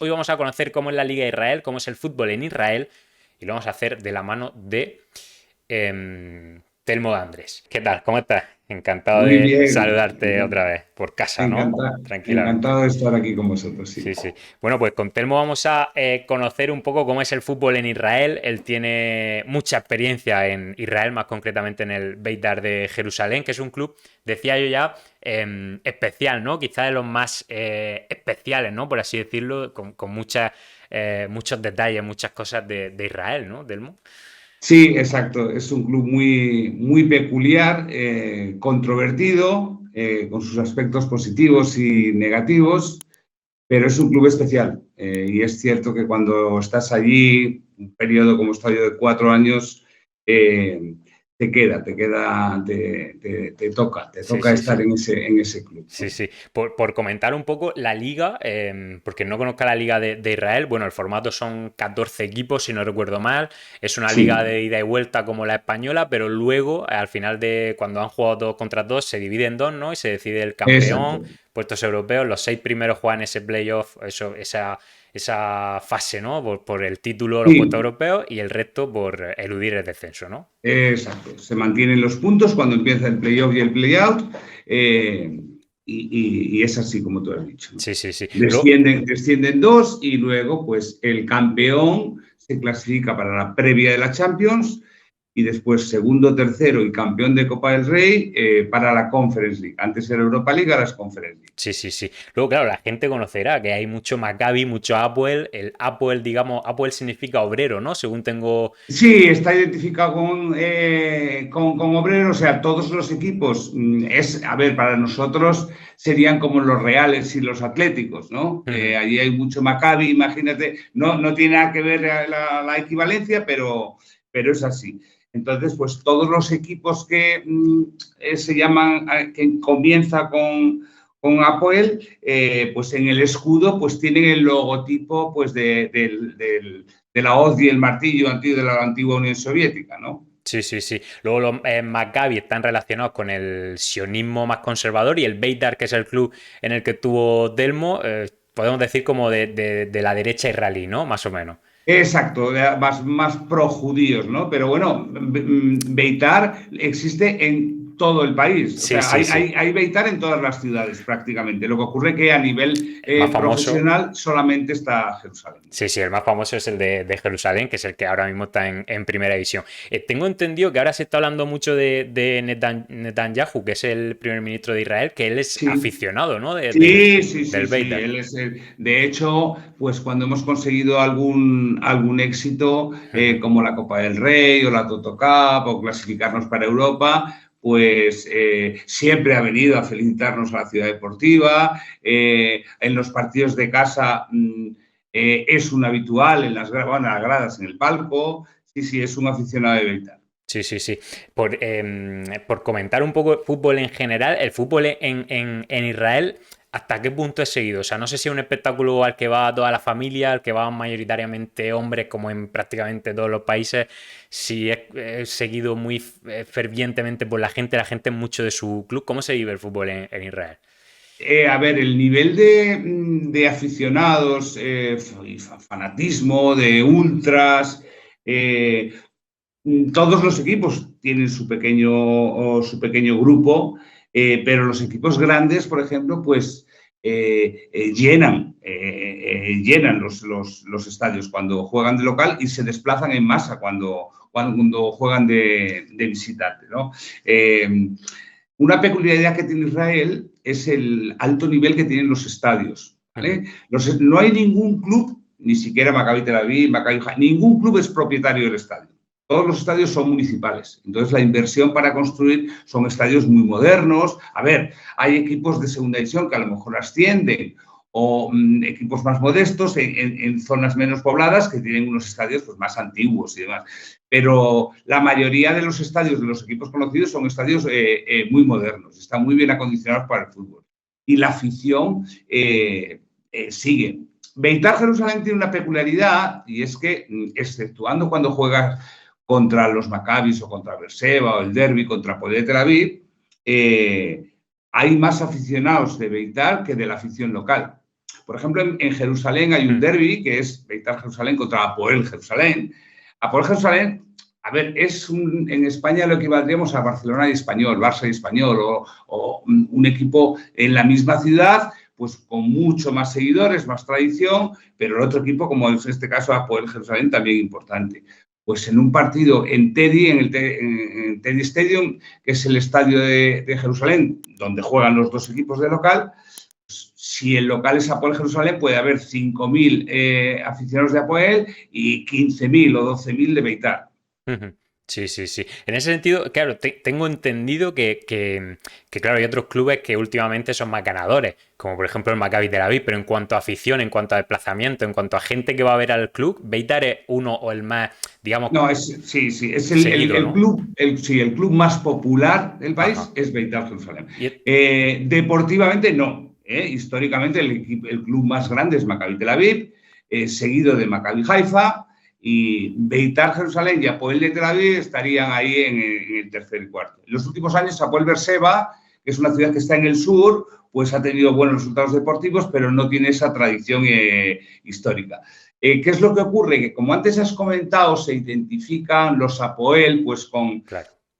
Hoy vamos a conocer cómo es la Liga de Israel, cómo es el fútbol en Israel, y lo vamos a hacer de la mano de Telmo de Andrés. ¿Qué tal? ¿Cómo estás? Encantado Muy de bien, saludarte otra vez por casa, ¿no? Tranquilamente. encantado de estar aquí con vosotros, sí. Sí, sí. Bueno, pues con Telmo vamos a conocer un poco cómo es el fútbol en Israel. Él tiene mucha experiencia en Israel, más concretamente en el Beit Dar de Jerusalén, que es un club, decía yo ya, especial, ¿no? Quizá de los más especiales, ¿no? Por así decirlo, con muchos detalles, muchas cosas de Israel, ¿no, Telmo? Sí, exacto. Es un club muy peculiar, controvertido, con sus aspectos positivos y negativos, pero es un club especial. Y es cierto que cuando estás allí, un periodo como he estado yo de 4 años, eh, te Sí, toca sí, estar sí. en ese club, Sí, ¿no? sí. Por comentar un poco la liga, porque no conozco la liga de Israel, bueno, el formato son 14 equipos, si no recuerdo mal, es una liga Sí, de ida y vuelta como la española, pero luego, al final de cuando han jugado 2 contra 2, se divide en dos, ¿no? Y se decide el campeón, exacto. puestos europeos, los 6 primeros juegan ese playoff, esa fase, ¿no? Por el título, los puestos Sí, europeos, y el resto por eludir el descenso, ¿no? exacto. Se mantienen los puntos cuando empieza el playoff y el playout. Y es así como tú has dicho, ¿no? Sí, sí, sí. Descienden dos y luego pues el campeón se clasifica para la previa de la Champions y después segundo, tercero y campeón de Copa del Rey para la Conference League. Antes era Europa League, ahora es Conference League. Sí, sí, sí. Luego, claro, la gente conocerá que hay mucho Maccabi, mucho Apoel. El Apoel, digamos, Apoel significa obrero, ¿no? Según tengo. Sí, está identificado con Obrero, o sea, todos los equipos, a ver, para nosotros serían como los Reales y los Atléticos, ¿no? Allí hay mucho Maccabi, imagínate, no tiene nada que ver la equivalencia, pero es así. Entonces, pues todos los equipos que se llaman, que comienza con Apoel, pues en el escudo, pues tienen el logotipo pues de la hoz y el martillo antiguo de la antigua Unión Soviética, ¿no? Sí, sí, sí. Luego los Maccabi están relacionados con el sionismo más conservador y el Beitar, que es el club en el que tuvo Delmo, podemos decir como de la derecha israelí, ¿no? Más o menos. Exacto, más pro-judíos, ¿no? Pero bueno, Beitar existe en todo el país. O Sí, sea, sí, sí. hay Beitar en todas las ciudades prácticamente. Lo que ocurre es que a nivel El más famoso. profesional solamente está Jerusalén. Sí, sí, el más famoso es el de Jerusalén, que es el que ahora mismo está en primera división. Tengo entendido que ahora se está hablando mucho de Netanyahu, que es el primer ministro de Israel, que él es Sí, aficionado, ¿no? sí, sí, sí, Del sí. Beitar. Él es de hecho, pues cuando hemos conseguido algún éxito, como la Copa del Rey o la Toto Cup o clasificarnos para Europa, pues siempre ha venido a felicitarnos a la ciudad deportiva. En los partidos de casa es un habitual en bueno, en las gradas, en el palco. Sí, sí, es un aficionado de Beita. Sí, sí, sí. Por comentar un poco de fútbol en general, el fútbol en Israel, ¿hasta qué punto es seguido? O sea, no sé si es un espectáculo al que va toda la familia, al que van mayoritariamente hombres, como en prácticamente todos los países, si es seguido muy fervientemente por la gente es mucho de su club. ¿Cómo se vive el fútbol en Israel? A ver, el nivel de aficionados y fanatismo, de ultras, eh, todos los equipos tienen su pequeño grupo, pero los equipos grandes, por ejemplo, pues llenan los estadios cuando juegan de local y se desplazan en masa cuando juegan de visitante, ¿no? Una peculiaridad que tiene Israel es el alto nivel que tienen los estadios. ¿Vale? No hay ningún club, ni siquiera Maccabi Tel Aviv, Maccabi Haifa, ningún club es propietario del estadio. Todos los estadios son municipales. Entonces, la inversión para construir son estadios muy modernos. A ver, hay equipos de segunda división que a lo mejor ascienden o equipos más modestos en zonas menos pobladas que tienen unos estadios pues, más antiguos y demás. Pero la mayoría de los estadios de los equipos conocidos son estadios muy modernos, están muy bien acondicionados para el fútbol. Y la afición sigue. Beitar Jerusalén tiene una peculiaridad y es que, exceptuando cuando juega contra los Maccabis o contra Berseba o el Derby contra Poder Tel Aviv, hay más aficionados de Beitar que de la afición local. Por ejemplo, en Jerusalén hay un derbi que es Beitar Jerusalén contra Apoel Jerusalén. Apoel Jerusalén, a ver, en España lo equivaldríamos a Barcelona y Español, Barça y Español, o un equipo en la misma ciudad, pues con mucho más seguidores, más tradición, pero el otro equipo, como en este caso Apoel Jerusalén, también importante. Pues en un partido en Teddy, en Teddy Stadium, que es el estadio de Jerusalén, donde juegan los dos equipos de local, pues, si el local es Apoel Jerusalén, puede haber 5.000 aficionados de Apoel y 15.000 o 12.000 de Beitar. Sí, sí, sí. En ese sentido, claro, tengo entendido que, claro, hay otros clubes que últimamente son más ganadores, como por ejemplo el Maccabi Tel Aviv, pero en cuanto a afición, en cuanto a desplazamiento, en cuanto a gente que va a ver al club, Beitar es uno o el más, digamos, no, sí, es seguido, el ¿no? club, el club más popular del país. Ajá. Es Beitar Jerusalén. Y... Deportivamente no. Históricamente el club más grande es Maccabi Tel Aviv, seguido de Maccabi Haifa, y Beitar Jerusalén y Apoel de Tel Aviv estarían ahí en el tercer y cuarto. En los últimos años, Apoel Beerseba, que es una ciudad que está en el sur, pues ha tenido buenos resultados deportivos, pero no tiene esa tradición histórica. ¿Qué es lo que ocurre? Que como antes has comentado, se identifican los Apoel pues con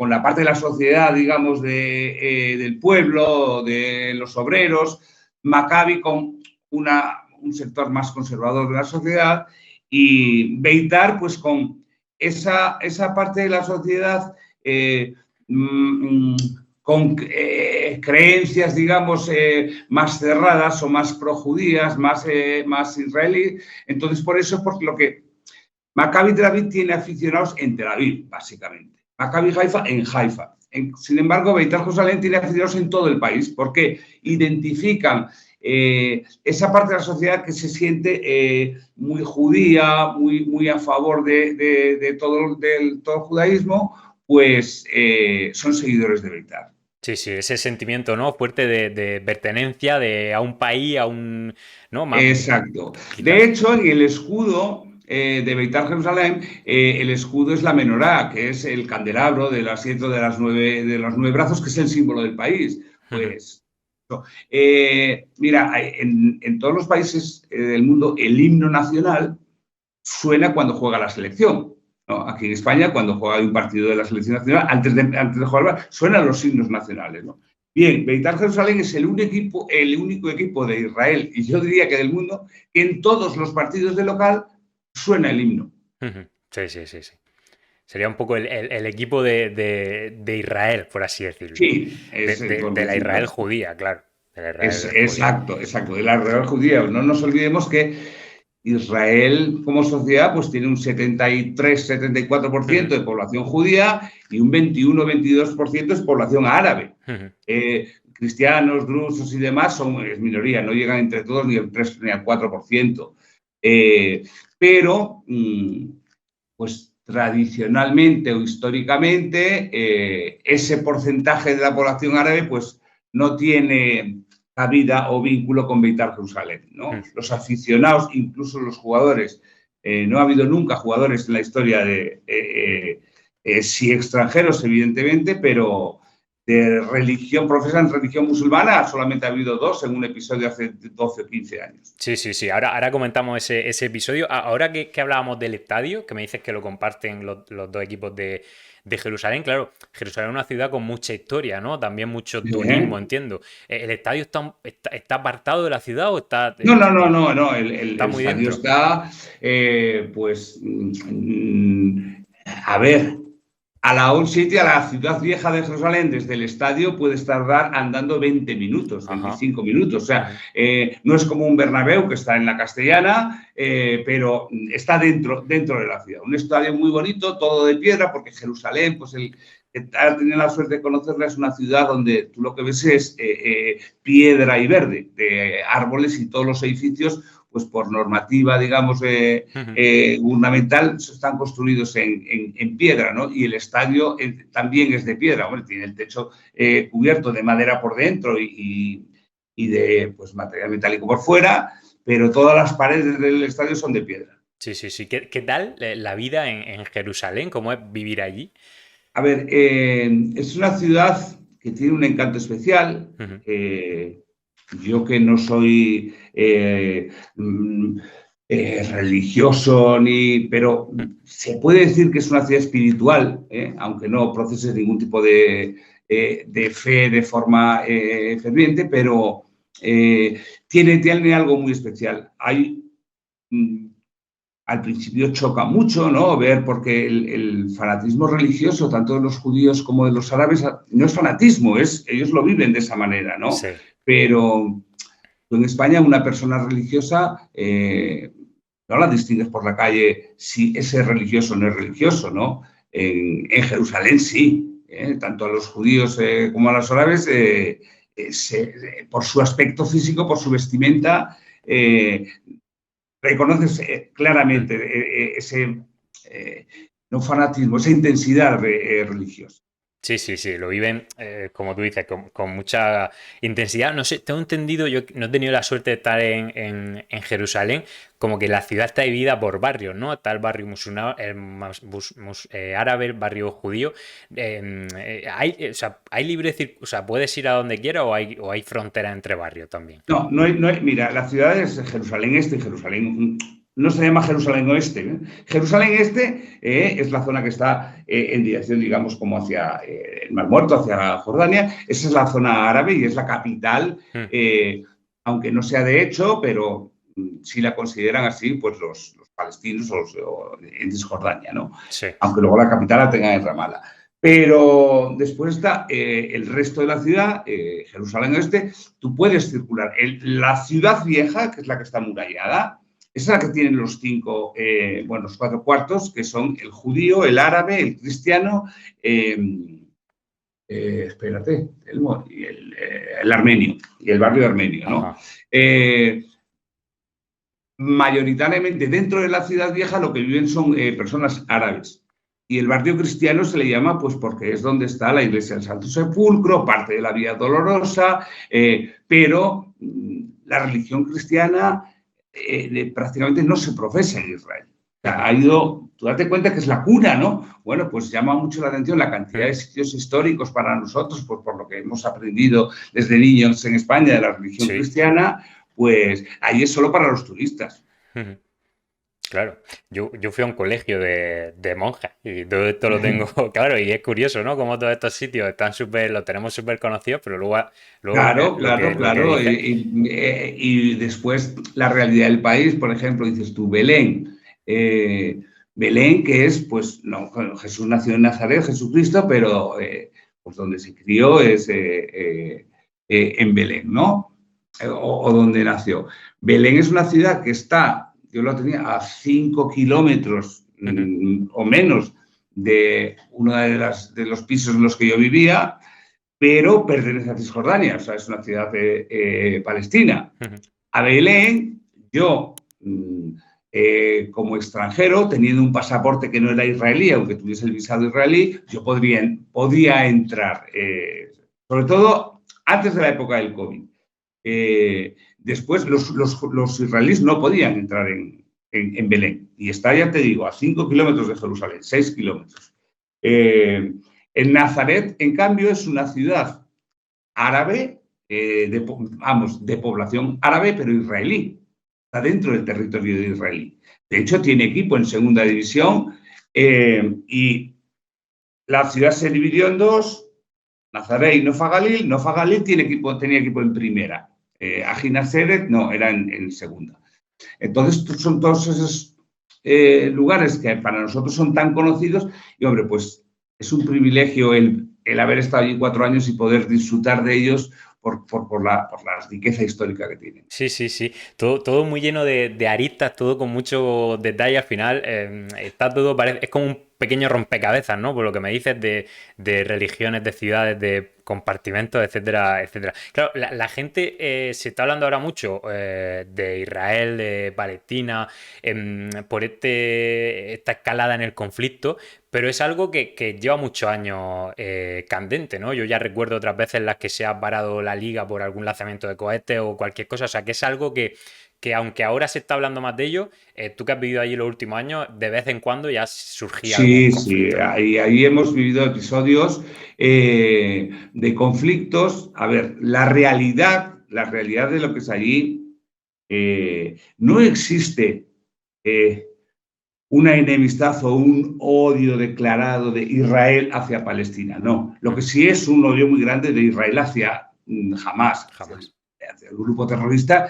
la parte de la sociedad, digamos, del pueblo, de los obreros, Maccabi con un sector más conservador de la sociedad, y Beitar pues con esa parte de la sociedad con creencias, digamos, más cerradas o más projudías, más israelí. Entonces, por eso, por lo que Maccabi Tel Aviv tiene aficionados en Tel Aviv, básicamente. Maccabi Haifa en Haifa. Sin embargo, Beitar Jerusalén tiene aficionados en todo el país porque identifican esa parte de la sociedad que se siente muy judía, muy a favor de todo el judaísmo, pues son seguidores de Beitar. Sí, sí, ese sentimiento, ¿no? Fuerte de pertenencia a un país, a un... ¿no? Exacto. Quizás. De hecho, en el escudo de Beitar Jerusalén, el escudo es la menorá, que es el candelabro del asiento de los 9 brazos, que es el símbolo del país. Pues, mira, en todos los países del mundo, el himno nacional suena cuando juega la selección, ¿no? Aquí en España, cuando juega un partido de la selección nacional, antes de jugar, suenan los himnos nacionales, ¿no? Bien, Beitar Jerusalén es el único equipo de Israel, y yo diría que del mundo, que en todos los partidos de local suena el himno. Sí, sí, sí, sí. Sería un poco el equipo de Israel, por así decirlo. Sí, de la Israel judía, claro. De la Israel exacto, de la Israel judía. No nos olvidemos que Israel como sociedad pues tiene un 73-74% de población judía y un 21-22% es población árabe. Cristianos, drusos y demás es minoría, no llegan entre todos ni al 3 ni al 4%. Pero, pues tradicionalmente o históricamente, ese porcentaje de la población árabe pues no tiene cabida o vínculo con Beitar Jerusalén, ¿no? Los aficionados, incluso los jugadores, no ha habido nunca jugadores en la historia sí extranjeros, evidentemente, pero de religión, profesan religión musulmana, solamente ha habido 2 en un episodio hace 12 o 15 años. Sí, sí, sí. Ahora comentamos ese episodio. Ahora que hablábamos del estadio, que me dices que lo comparten los dos equipos de Jerusalén, claro, Jerusalén es una ciudad con mucha historia, ¿no? También mucho turismo, entiendo. ¿El estadio está apartado de la ciudad o está...? No. El muy estadio dentro. está, a ver, a la Old City, a la ciudad vieja de Jerusalén, desde el estadio puedes tardar andando 20 minutos, 25 minutos. O sea, no es como un Bernabéu que está en la Castellana, pero está dentro de la ciudad. Un estadio muy bonito, todo de piedra, porque Jerusalén, pues he tenido la suerte de conocerla, es una ciudad donde tú lo que ves es piedra y verde, de árboles, y todos los edificios, pues por normativa, digamos, gubernamental, están construidos en piedra, ¿no? Y el estadio también es de piedra. Bueno, tiene el techo cubierto de madera por dentro y de pues, material metálico por fuera, pero todas las paredes del estadio son de piedra. Sí, sí, sí. ¿Qué tal la vida en Jerusalén? ¿Cómo es vivir allí? A ver, es una ciudad que tiene un encanto especial. yo que no soy religioso, pero se puede decir que es una ciudad espiritual, aunque no procese ningún tipo de fe de forma ferviente, pero tiene algo muy especial. Al principio choca mucho, ¿no? Ver, porque el fanatismo religioso, tanto de los judíos como de los árabes, no es fanatismo, ellos lo viven de esa manera, ¿no? Sí. Pero en España una persona religiosa no la distingues por la calle si ese religioso o no es religioso, ¿no? En Jerusalén sí, tanto a los judíos como a los árabes, por su aspecto físico, por su vestimenta, reconoces claramente ese no fanatismo, esa intensidad religiosa. Sí, sí, sí, lo viven, como tú dices, con mucha intensidad. No sé, tengo entendido, yo no he tenido la suerte de estar en Jerusalén, como que la ciudad está dividida por barrios, ¿no? Está el barrio musulmán, árabe, el barrio judío. O sea, ¿hay libre o sea, puedes ir a donde quieras o hay frontera entre barrios también? No hay, mira, la ciudad es Jerusalén Este y Jerusalén. No se llama Jerusalén Oeste. Jerusalén Este es la zona que está en dirección, digamos, como hacia el Mar Muerto, hacia Jordania. Esa es la zona árabe y es la capital, aunque no sea de hecho, pero si la consideran así, pues los palestinos o en Cisjordania, ¿no? Sí. Aunque luego la capital la tengan en Ramallah. Pero después está el resto de la ciudad, Jerusalén Oeste. Tú puedes circular. La ciudad vieja, que es la que está amurallada, esa es la que tienen los los 4 cuartos, que son el judío, el árabe, el cristiano, espérate, el armenio, y el barrio armenio, ¿no? Mayoritariamente dentro de la ciudad vieja lo que viven son personas árabes. Y el barrio cristiano se le llama, pues porque es donde está la iglesia del Santo Sepulcro, parte de la Vía Dolorosa, pero la religión cristiana prácticamente no se profesa en Israel. O sea, tú date cuenta que es la cuna, ¿no? Bueno, pues llama mucho la atención la cantidad de sitios históricos para nosotros, pues por lo que hemos aprendido desde niños en España de la religión cristiana, pues ahí es solo para los turistas. Claro, yo fui a un colegio de monjas y todo esto lo tengo claro, y es curioso, ¿no? Como todos estos sitios están lo tenemos súper conocidos, pero luego Claro. lo que dices... Y después la realidad del país, por ejemplo, dices tú, Belén. Belén, que es, pues, no, Jesús nació en Nazaret, Jesucristo, pero pues donde se crió es en Belén, ¿no? O donde nació. Belén es una ciudad que está... Yo lo tenía a 5 kilómetros o menos de uno de los pisos en los que yo vivía, pero pertenece a Cisjordania, o sea, es una ciudad palestina. A Belén, yo, como extranjero, teniendo un pasaporte que no era israelí, aunque tuviese el visado israelí, yo podía entrar, sobre todo antes de la época del COVID. Después los israelíes no podían entrar en Belén. Y está, ya te digo, a 5 kilómetros de Jerusalén, 6 kilómetros. En Nazaret, en cambio, es una ciudad árabe, de población árabe, pero israelí. Está dentro del territorio de Israel. De hecho, tiene equipo en segunda división y la ciudad se dividió en dos, Nazaret y Nofa Galil. Nofa Galil tenía equipo en primera. Ajinaseret no, era en segunda. Entonces, son todos esos lugares que para nosotros son tan conocidos y, hombre, pues es un privilegio el haber estado allí 4 años y poder disfrutar de ellos por la riqueza histórica que tienen. Sí, sí, sí. Todo muy lleno de aristas, todo con mucho detalle. Al final está todo, es como un pequeño rompecabezas, ¿no? Por lo que me dices de religiones, de ciudades, de compartimentos, etcétera, etcétera. Claro, la gente se está hablando ahora mucho de Israel, de Palestina, por esta escalada en el conflicto, pero es algo que lleva muchos años candente, ¿no? Yo ya recuerdo otras veces en las que se ha parado la liga por algún lanzamiento de cohetes o cualquier cosa, o sea, que es algo que aunque ahora se está hablando más de ello, tú que has vivido allí los últimos años, de vez en cuando ya surgía algún conflicto. Sí, ahí hemos vivido episodios de conflictos. A ver, la realidad la realidad de lo que es allí, no existe una enemistad o un odio declarado de Israel hacia Palestina. No, lo que sí es un odio muy grande de Israel hacia Hamás, hacia el grupo terrorista,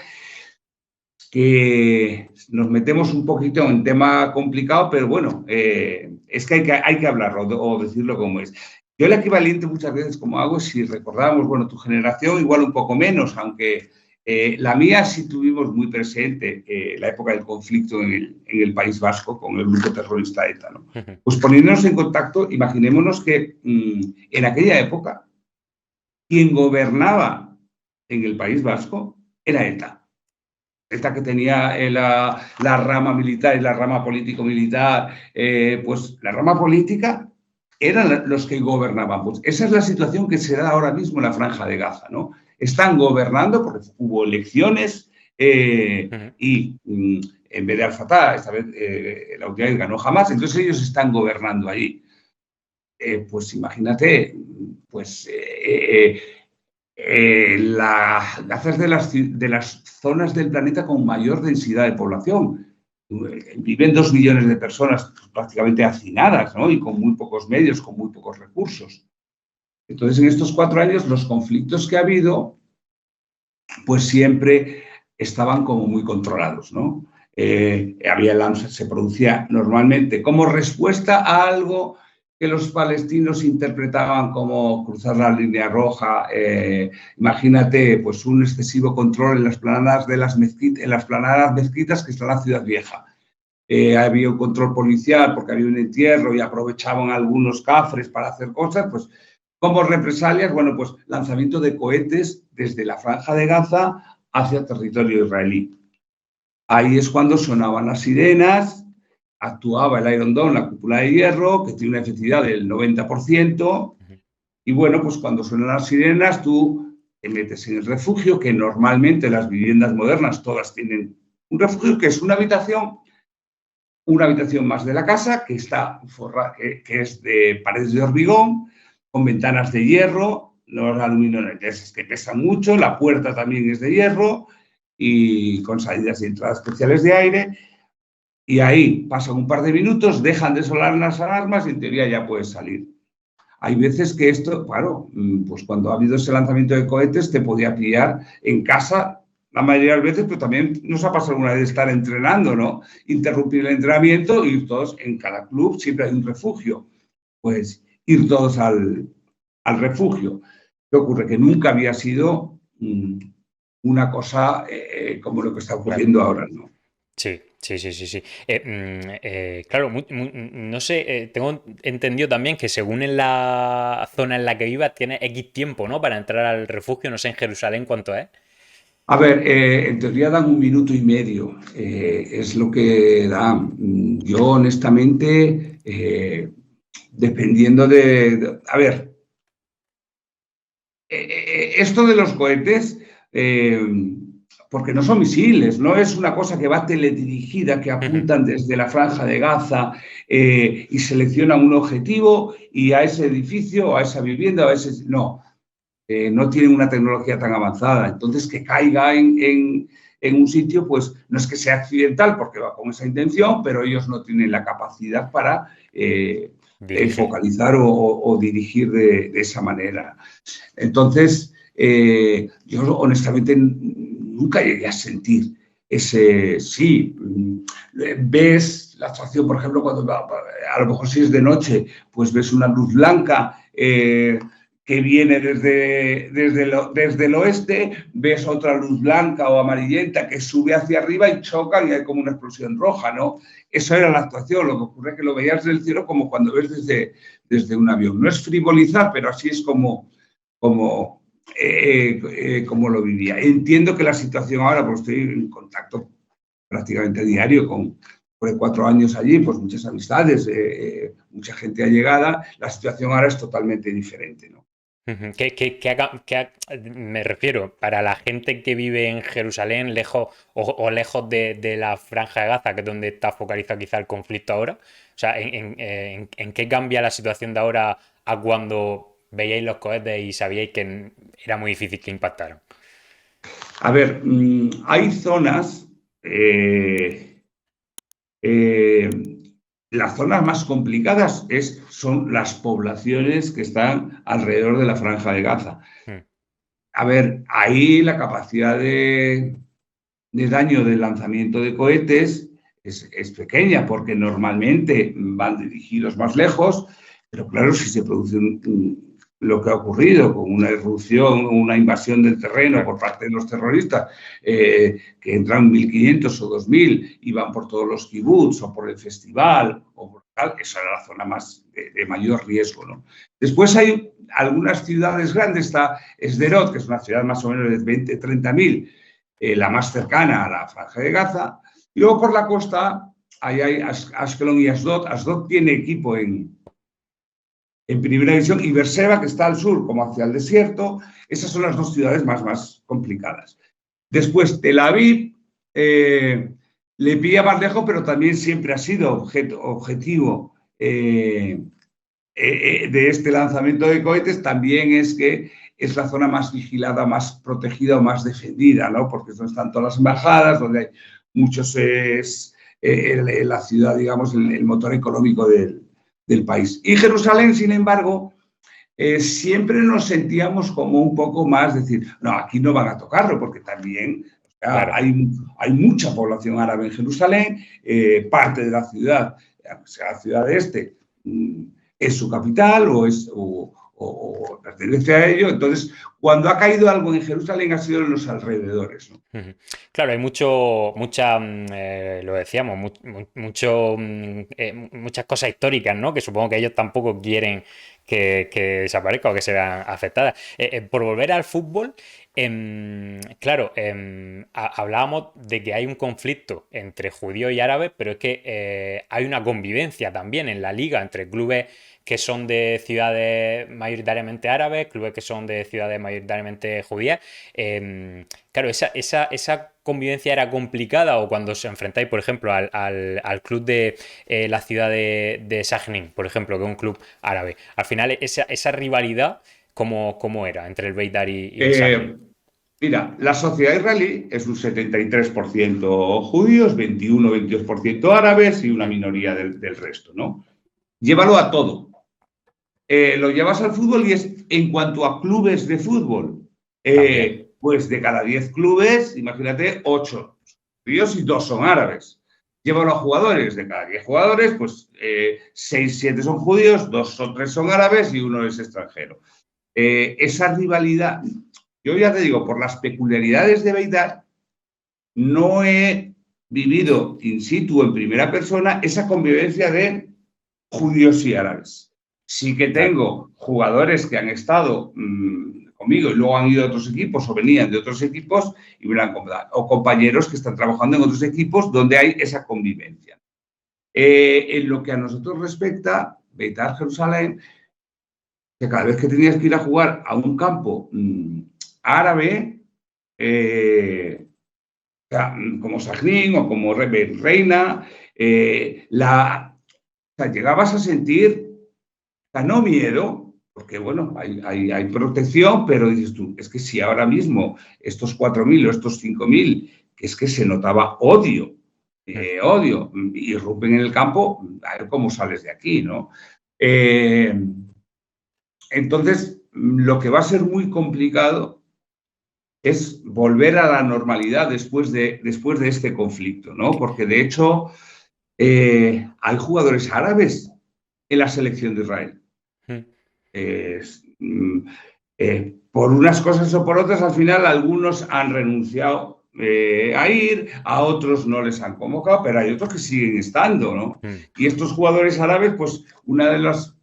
que nos metemos un poquito en tema complicado, pero bueno, es que hay que hablarlo o decirlo como es. Yo el equivalente muchas veces como hago es si recordamos, bueno, tu generación igual un poco menos, aunque la mía sí tuvimos muy presente la época del conflicto en el País Vasco con el grupo terrorista ETA, ¿no? Pues poniéndonos en contacto, imaginémonos que en aquella época quien gobernaba en el País Vasco era ETA. Esta que tenía la rama militar y la rama político-militar, pues la rama política eran los que gobernaban. Pues esa es la situación que se da ahora mismo en la Franja de Gaza, ¿no? Están gobernando porque hubo elecciones y en vez de Al-Fatah, esta vez la última vez ganó Hamás, entonces ellos están gobernando allí. Pues imagínate, pues Gaza es de las zonas del planeta con mayor densidad de población. Viven 2 millones de personas prácticamente hacinadas, ¿no? Y con muy pocos medios, con muy pocos recursos. Entonces, en estos 4 años, los conflictos que ha habido, pues siempre estaban como muy controlados, ¿no? Se producía normalmente como respuesta a algo que los palestinos interpretaban como cruzar la línea roja. Imagínate, pues un excesivo control en las planadas de las mezquitas, en las planadas mezquitas que está en la Ciudad Vieja. Había un control policial porque había un entierro y aprovechaban algunos cafres para hacer cosas, pues como represalias, bueno, pues lanzamiento de cohetes desde la Franja de Gaza hacia territorio israelí. Ahí es cuando sonaban las sirenas, actuaba el Iron Dome, la cúpula de hierro, que tiene una efectividad del 90%, y bueno, pues cuando suenan las sirenas tú te metes en el refugio, que normalmente las viviendas modernas todas tienen un refugio, que es una habitación más de la casa, que está que es de paredes de hormigón, con ventanas de hierro, los aluminios que pesan mucho, la puerta también es de hierro y con salidas y entradas especiales de aire. Y ahí pasan un par de minutos, dejan de sonar las alarmas y en teoría ya puedes salir. Hay veces que esto, claro, pues cuando ha habido ese lanzamiento de cohetes te podía pillar en casa la mayoría de las veces, pero también nos ha pasado alguna vez de estar entrenando, ¿no? Interrumpir el entrenamiento, ir todos, en cada club siempre hay un refugio, pues ir todos al refugio. ¿Qué ocurre? Que nunca había sido una cosa como lo que está ocurriendo ahora, ¿no? Sí. Claro, no sé, tengo entendido también que según en la zona en la que vivas, tienes X tiempo, ¿no? Para entrar al refugio, no sé en Jerusalén cuánto es. A ver, en teoría dan 1 minuto y medio, es lo que dan. Yo, honestamente, dependiendo a ver, esto de los cohetes, porque no son misiles, no es una cosa que va teledirigida, que apuntan desde la Franja de Gaza y seleccionan un objetivo y a ese edificio, a esa vivienda, a ese... No, no tienen una tecnología tan avanzada. Entonces, que caiga en un sitio, pues no es que sea accidental porque va con esa intención, pero ellos no tienen la capacidad para focalizar o dirigir de esa manera. Entonces, yo honestamente nunca llegué a sentir ese, sí, ves la actuación, por ejemplo, cuando a lo mejor si es de noche, pues ves una luz blanca que viene desde el oeste, ves otra luz blanca o amarillenta que sube hacia arriba y choca y hay como una explosión roja, ¿no? Eso era la actuación, lo que ocurre es que lo veías desde el cielo como cuando ves desde un avión. No es frivolizar, pero así es como lo vivía. Entiendo que la situación ahora, pues estoy en contacto prácticamente diario por 4 años allí, pues muchas amistades, mucha gente allegada, la situación ahora es totalmente diferente, ¿no? Me refiero, para la gente que vive en Jerusalén, lejos o lejos de la Franja de Gaza, que es donde está focalizado quizá el conflicto ahora, o sea, ¿en qué cambia la situación de ahora a cuando veíais los cohetes y sabíais que era muy difícil que impactaran? A ver, hay zonas, las zonas más complicadas son las poblaciones que están alrededor de la Franja de Gaza. A ver, ahí la capacidad de daño del lanzamiento de cohetes es pequeña, porque normalmente van dirigidos más lejos, pero claro, si se produce lo que ha ocurrido con una irrupción, una invasión del terreno por parte de los terroristas, que entran 1.500 o 2.000 y van por todos los kibbutz o por el festival, o por tal, esa era la zona más de mayor riesgo, ¿no? Después hay algunas ciudades grandes, está Sderot, que es una ciudad más o menos de 20, 30.000, la más cercana a la Franja de Gaza, y luego por la costa ahí hay Ashkelon y Asdod. Asdod tiene equipo en primera división, y Beerseba, que está al sur, como hacia el desierto. Esas son las dos ciudades más complicadas. Después, Tel Aviv le pilla más lejos, pero también siempre ha sido objetivo de este lanzamiento de cohetes. También es que es la zona más vigilada, más protegida o más defendida, ¿no? Porque es donde están todas las embajadas, donde hay muchos, la ciudad, digamos, el motor económico del país. Y Jerusalén, sin embargo, siempre nos sentíamos como un poco más, decir, no, aquí no van a tocarlo, porque también claro, hay mucha población árabe en Jerusalén, parte de la ciudad, sea la ciudad este, es su capital o pertenece a ello. Entonces, cuando ha caído algo en Jerusalén ha sido en los alrededores, ¿no? Claro, hay lo decíamos, muchas cosas históricas, ¿no? Que supongo que ellos tampoco quieren que desaparezca o que se vean afectadas. Por volver al fútbol, claro, hablábamos de que hay un conflicto entre judíos y árabes, pero es que hay una convivencia también en la liga entre clubes que son de ciudades mayoritariamente árabes, clubes que son de ciudades mayoritariamente judías. Claro, esa convivencia era complicada, o cuando os enfrentáis, por ejemplo, al club de la ciudad de Sajnín, por ejemplo, que es un club árabe. Al final, esa rivalidad, ¿cómo era entre el Beitar y el Sajnín? Mira, la sociedad israelí es un 73% judíos, 21-22% árabes y una minoría del resto, ¿no? Llévalo a todo. Lo llevas al fútbol y es en cuanto a clubes de fútbol. Pues de cada 10 clubes, imagínate, 8 judíos y 2 son árabes. Llévalo a jugadores. De cada 10 jugadores, pues 6, 7 son judíos, 2 o 3 son árabes y 1 es extranjero. Esa rivalidad, yo ya te digo, por las peculiaridades de Beitar, no he vivido in situ, en primera persona, esa convivencia de judíos y árabes. Sí que tengo jugadores que han estado conmigo y luego han ido a otros equipos o venían de otros equipos y me lo han contado. O compañeros que están trabajando en otros equipos donde hay esa convivencia. En lo que a nosotros respecta, Beitar Jerusalén, que cada vez que tenías que ir a jugar a un campo árabe, como Sajnín o como Reina, llegabas a sentir, no miedo, porque bueno, hay protección, pero dices tú, es que si ahora mismo estos 4.000 o estos 5.000, que es que se notaba odio, irrumpen en el campo, a ver cómo sales de aquí, ¿no? Entonces, lo que va a ser muy complicado es volver a la normalidad después de este conflicto, ¿no? Porque de hecho hay jugadores árabes en la selección de Israel. Por unas cosas o por otras, al final algunos han renunciado a ir, a otros no les han convocado, pero hay otros que siguen estando, ¿no? Y estos jugadores árabes, pues una de las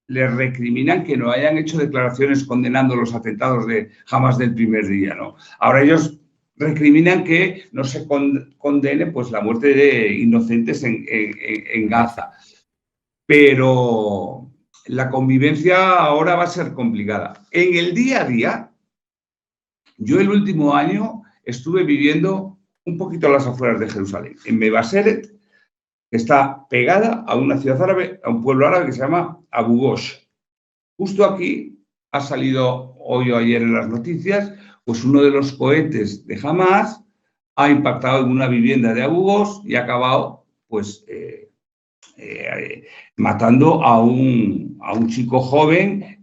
les recriminan que no hayan hecho declaraciones condenando los atentados de Hamas del primer día, ¿no? Ahora ellos recriminan que no se condene pues la muerte de inocentes en Gaza. Pero la convivencia ahora va a ser complicada. En el día a día, yo el último año estuve viviendo un poquito a las afueras de Jerusalén, en Mevaseret, que está pegada a una ciudad árabe, a un pueblo árabe que se llama Abu Ghosh. Justo aquí ha salido hoy o ayer en las noticias pues uno de los cohetes de Hamas ha impactado en una vivienda de Abu Ghos y ha acabado, pues, matando a un chico joven,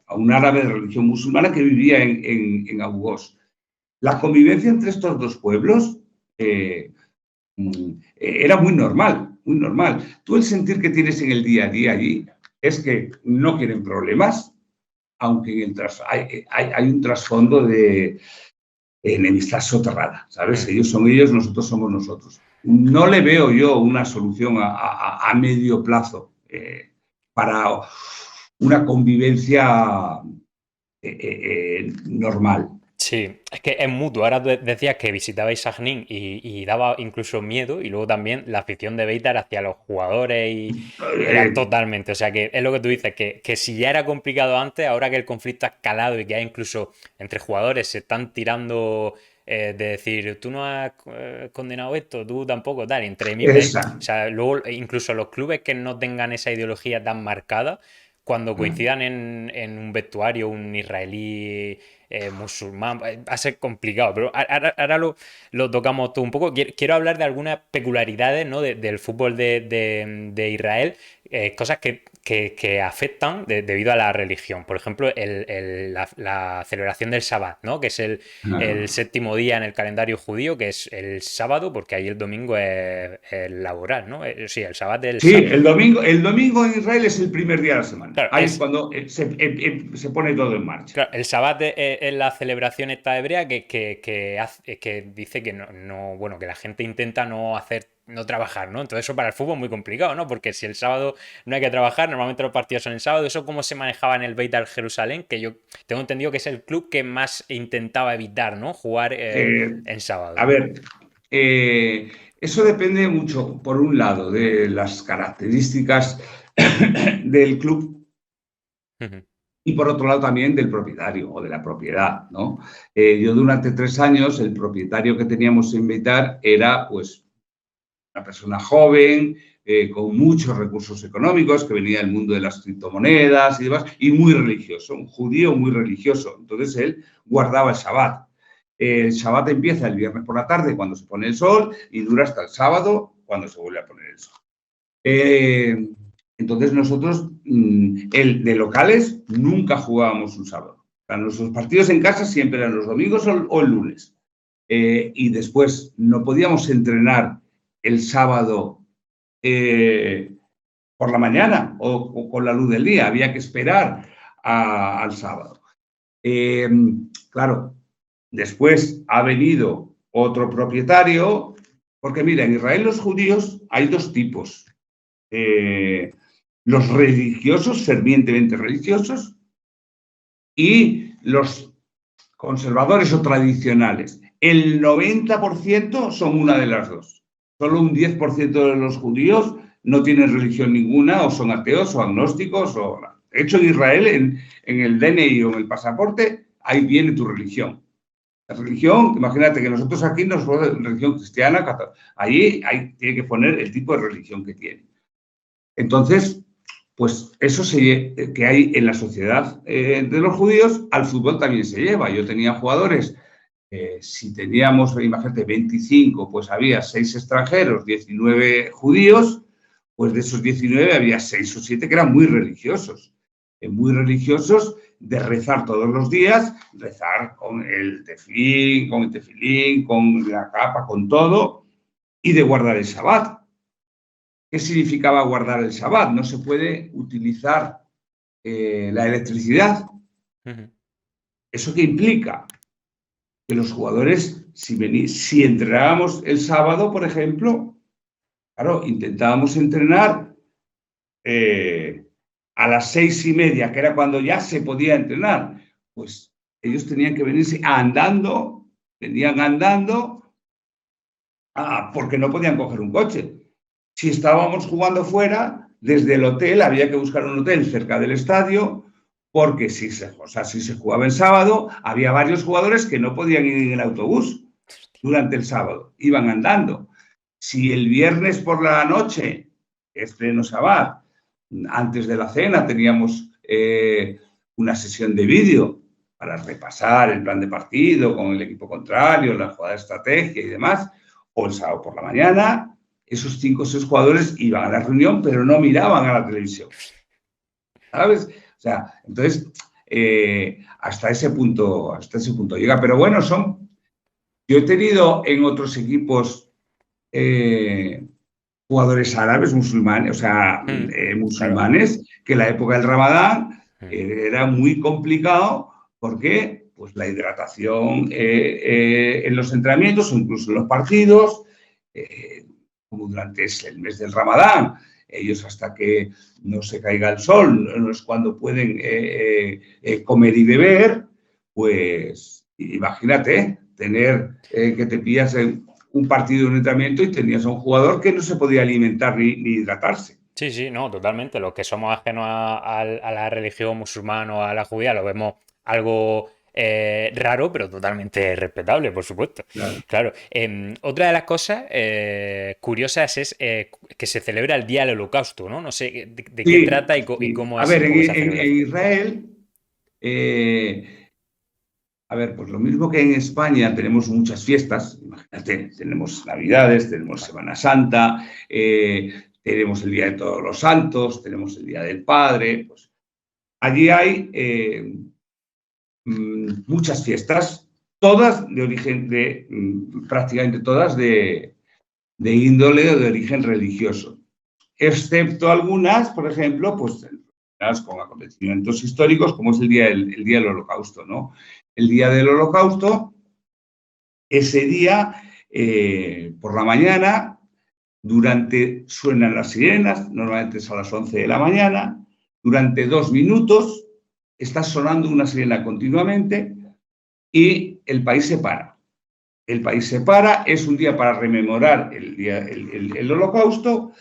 a un árabe de religión musulmana que vivía en Abu Ghos. La convivencia entre estos dos pueblos era muy normal, muy normal. Tú el sentir que tienes en el día a día allí es que no quieren problemas, aunque hay un trasfondo de enemistad soterrada, ¿sabes? Ellos son ellos, nosotros somos nosotros. No le veo yo una solución a medio plazo para una convivencia normal. Sí, es que es mutuo. Ahora decías que visitabais Sagnín y daba incluso miedo, y luego también la afición de Beitar hacia los jugadores y era totalmente. O sea, que es lo que tú dices, que si ya era complicado antes, ahora que el conflicto ha escalado y que hay incluso entre jugadores se están tirando de decir, tú no has condenado esto, tú tampoco, tal, entre mí. O Exacto. sea, luego incluso los clubes que no tengan esa ideología tan marcada, cuando coincidan en un vestuario, un israelí musulmán, va a ser complicado, pero ahora lo tocamos todo un poco. Quiero hablar de algunas peculiaridades, ¿no? Del fútbol de Israel, cosas que afectan debido a la religión. Por ejemplo, la celebración del Shabbat, ¿no? Que es el séptimo día en el calendario judío, que es el sábado, porque ahí el domingo es laboral, ¿no? Sí, el Shabbat del Sí, sábado. el domingo en Israel es el primer día de la semana. Claro, Ahí es cuando se pone todo en marcha. claro, el Sabbat es la celebración esta hebrea que dice que bueno, que la gente intenta no trabajar, ¿no? Entonces eso para el fútbol es muy complicado, ¿no? Porque si el sábado no hay que trabajar, normalmente los partidos son el sábado. Eso cómo se manejaba en el Beit al Jerusalén, que yo tengo entendido que es el club que más intentaba evitar, ¿no? Jugar en sábado. A ver, eso depende mucho, por un lado, de las características del club Ujú. y por otro lado también del propietario o de la propiedad, ¿no? Yo durante 3 años, el propietario que teníamos en Beitar era, pues, una persona joven, con muchos recursos económicos, que venía del mundo de las criptomonedas y demás, y muy religioso, un judío muy religioso. Entonces él guardaba el Shabbat. El Shabbat empieza el viernes por la tarde cuando se pone el sol y dura hasta el sábado cuando se vuelve a poner el sol. Entonces nosotros, de locales, nunca jugábamos un sábado. O sea, nuestros partidos en casa siempre eran los domingos o el lunes. Y después no podíamos entrenar el sábado por la mañana o con la luz del día. Había que esperar al sábado. Claro, después ha venido otro propietario, porque mira, en Israel los judíos hay dos tipos. Los religiosos, fervientemente religiosos, y los conservadores o tradicionales. El 90% son una de las dos. Solo un 10% de los judíos no tienen religión ninguna, o son ateos o agnósticos. De hecho, en Israel, en el DNI o en el pasaporte, ahí viene tu religión. La religión, imagínate que nosotros aquí nos ponemos religión cristiana, católica. Ahí tiene que poner el tipo de religión que tiene. Entonces, pues eso que hay en la sociedad de los judíos, al fútbol también se lleva. Yo tenía jugadores, si teníamos, imagínate, 25, pues había 6 extranjeros, 19 judíos, pues de esos 19 había 6 o 7 que eran muy religiosos de rezar todos los días, rezar con el tefilín, con la capa, con todo, y de guardar el Shabbat. ¿Qué significaba guardar el Shabbat? No se puede utilizar la electricidad. Uh-huh. ¿Eso qué implica? Que los jugadores, si entrenábamos el sábado, por ejemplo, claro, intentábamos entrenar a las 6:30, que era cuando ya se podía entrenar. Pues ellos tenían que venirse venían andando, porque no podían coger un coche. Si estábamos jugando fuera, desde el hotel había que buscar un hotel cerca del estadio, porque si se jugaba el sábado, había varios jugadores que no podían ir en el autobús durante el sábado, iban andando. Si el viernes por la noche, es pleno Shabbat, antes de la cena teníamos una sesión de vídeo, para repasar el plan de partido con el equipo contrario, la jugada de estrategia y demás, o el sábado por la mañana, esos 5 o 6 jugadores iban a la reunión, pero no miraban a la televisión. ¿Sabes? O sea, entonces, hasta ese punto llega. Pero bueno, yo he tenido en otros equipos jugadores árabes, musulmanes, o sea, musulmanes, claro, que en la época del Ramadán era muy complicado porque pues, la hidratación en los entrenamientos o incluso en los partidos, como durante el mes del Ramadán, ellos hasta que no se caiga el sol, no es cuando pueden comer y beber, pues imagínate tener que te pillas un partido de un entrenamiento y tenías a un jugador que no se podía alimentar ni hidratarse. Sí, sí, no, totalmente. Los que somos ajenos a la religión musulmana o a la judía lo vemos algo raro, pero totalmente respetable, por supuesto. Claro. Otra de las cosas curiosas es que se celebra el Día del Holocausto, ¿no? No sé de qué trata y cómo es. A ver, en Israel, a ver, pues lo mismo que en España tenemos muchas fiestas, imagínate, tenemos Navidades, tenemos Semana Santa, tenemos el Día de Todos los Santos, tenemos el Día del Padre, pues allí hay muchas fiestas, todas de origen, prácticamente todas de índole o de origen religioso, excepto algunas, por ejemplo, pues con acontecimientos históricos, como es el día del Holocausto, ¿no? El Día del Holocausto, ese día, por la mañana, suenan las sirenas, normalmente es a las 11 de la mañana, durante 2 minutos está sonando una sirena continuamente y el país se para. El país se para, es un día para rememorar el Holocausto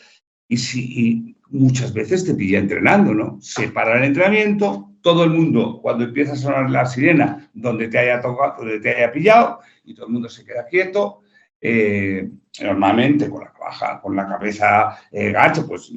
y muchas veces te pilla entrenando, ¿no? Se para el entrenamiento, todo el mundo, cuando empieza a sonar la sirena, donde te haya tocado, donde te haya pillado, y todo el mundo se queda quieto, normalmente con la cabeza gacha, pues